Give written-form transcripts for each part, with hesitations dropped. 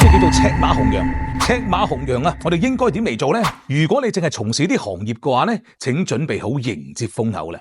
嘢叫做赤馬紅羊？赤馬紅羊啊，我哋應該點嚟做呢？如果你淨係從事啲行業嘅話呢，請準備好迎接風口啦。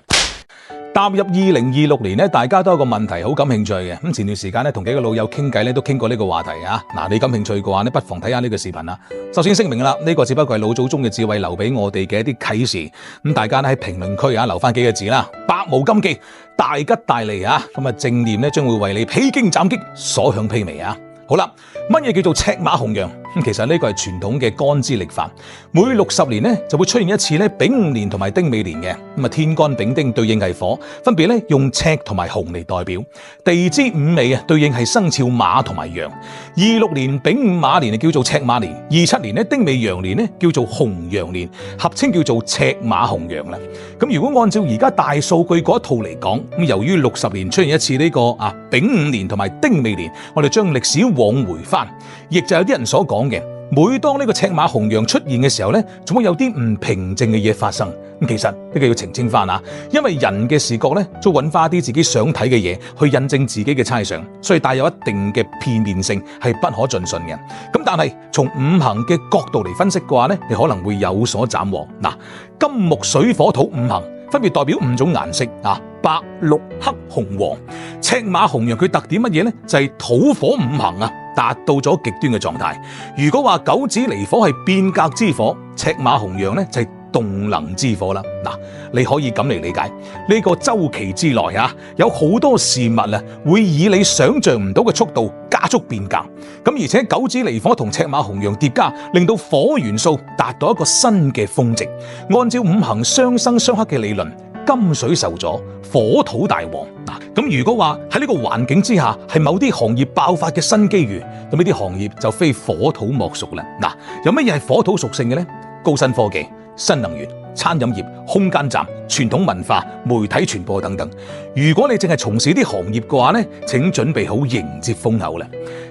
踏入2026年咧，大家都有個問題好感興趣嘅。咁前段時間咧，同幾個老友傾偈咧，都傾過呢個話題啊。嗱，你感興趣嘅話咧，不妨睇下呢個視頻啦。首先聲明啦，呢個只不過係老祖宗嘅智慧留俾我哋嘅一啲啟示。咁大家咧喺評論區啊留翻幾個字啦，百無禁忌，大吉大利啊！咁啊正念咧將會為你披荊斬棘，所向披靡啊！好啦，乜嘢叫做赤馬紅羊？其實呢個係傳統嘅干支曆法，每60年呢就會出現一次咧丙午年同埋丁未年嘅。咁啊天干丙丁對應係火，分別咧用赤同埋紅嚟代表。地支午未啊對應係生肖馬同埋羊。26年丙午馬年叫做赤馬年，27年咧丁未羊年咧叫做紅羊年，合稱叫做赤馬紅羊啦。咁如果按照而家大數據嗰一套嚟講，咁由於60年出現一次呢個丙午年同埋丁未年，我哋將歷史往回翻，亦就有啲人所講嘅，每當呢個赤馬紅羊出現嘅時候呢，總會有啲唔平靜嘅嘢發生。咁其實呢個要澄清翻啊，因為人嘅視覺呢，都揾翻啲自己想睇嘅嘢去印證自己嘅猜想，所以帶有一定嘅片面性，係不可盡信嘅。咁但係從五行嘅角度嚟分析嘅話呢，你可能會有所斬獲。嗱，金木水火土五行分別代表5種顏色啊，白、綠、黑、紅、黃。赤馬紅羊佢特點乜嘢呢？就係土火五行啊，達到咗極端嘅狀態。如果話九紫離火係變革之火，赤馬紅羊呢就係動能之火啦。嗱，你可以咁嚟理解，呢個周期之內啊，有好多事物啊會以你想象唔到嘅速度加速變革。咁而且九紫離火同赤馬紅羊疊加，令到火元素達到一個新嘅峰值。按照五行相生相克嘅理論，金水受阻，火土大旺。咁如果話喺呢個環境之下，係某啲行業爆發嘅新機遇，咁呢啲行業就非火土莫屬啦。嗱，有乜嘢係火土屬性嘅呢？高新科技、新能源、餐飲業、空間站、傳統文化、媒體傳播等等。如果你淨係從事啲行業嘅話呢，請準備好迎接風口啦。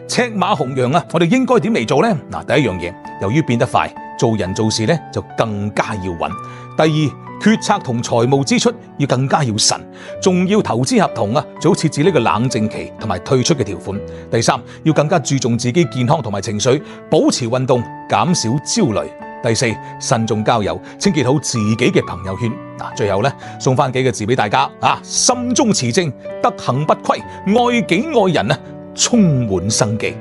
赤馬紅羊啊，我哋應該點嚟做呢？嗱，第一樣嘢，由於變得快，做人做事呢就更加要穩。第二，決策同財務支出要更加要慎，仲要投資合同啊，最好設置呢個冷靜期同埋退出嘅條款。第三，要更加注重自己健康同埋情緒，保持運動，減少焦慮。第四，慎重交友，清潔好自己嘅朋友圈。最後呢，送翻幾個字俾大家啊：心中持正，德行不虧，愛己愛人啊，充滿生機。